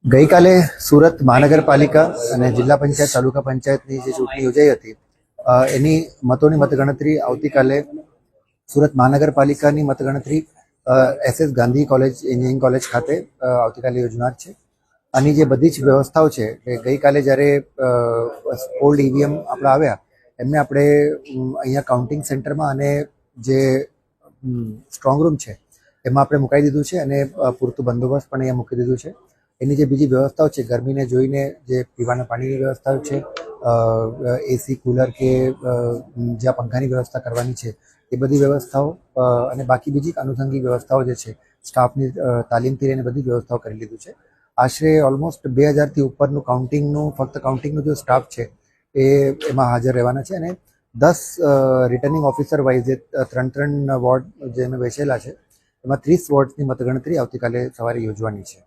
ગઈકાલે સુરત મહાનગરપાલિકા અને જિલ્લા પંચાયત તાલુકા પંચાયતની જે ચૂંટણી યોજાઈ હતી એની મતોની મતગણતરી આવતીકાલે સુરત મહાનગરપાલિકાની મતગણતરી SS Gandhi college engineering college ખાતે આવતીકાલે યોજનાર છે. આની જે બધી જ વ્યવસ્થાઓ છે એ ગઈકાલે જ્યારે ઓલ્ડ EVM આપણે આવ્યા એમને આપણે અહીંયા કાઉન્ટિંગ સેન્ટરમાં અને જે સ્ટ્રોંગ રૂમ છે એમાં આપણે મુકાઈ દીધું છે અને પૂરતું બંદોબસ્ત પણ અહીંયા મૂકી દીધું છે. એની જે બીજી વ્યવસ્થાઓ છે ગરમીને જોઈને જે પીવાના પાણીની વ્યવસ્થાઓ છે, AC કુલર કે જ્યાં પંખાની વ્યવસ્થા કરવાની છે એ બધી વ્યવસ્થાઓ અને બાકી બીજી આનુષંગિક વ્યવસ્થાઓ જે છે સ્ટાફની તાલીમથી લઈને બધી વ્યવસ્થાઓ કરી લીધું છે. આશરે ઓલમોસ્ટ 2000થી ઉપરનું ફક્ત કાઉન્ટિંગનો જે સ્ટાફ છે એ એમાં હાજર રહેવાના છે અને 10 રિટર્નિંગ ઓફિસર વાઇઝ જે 3 વોર્ડ જે અમે બેસેલા છે એમાં 30 વોર્ડની મતગણતરી આવતીકાલે સવારે યોજવાની છે.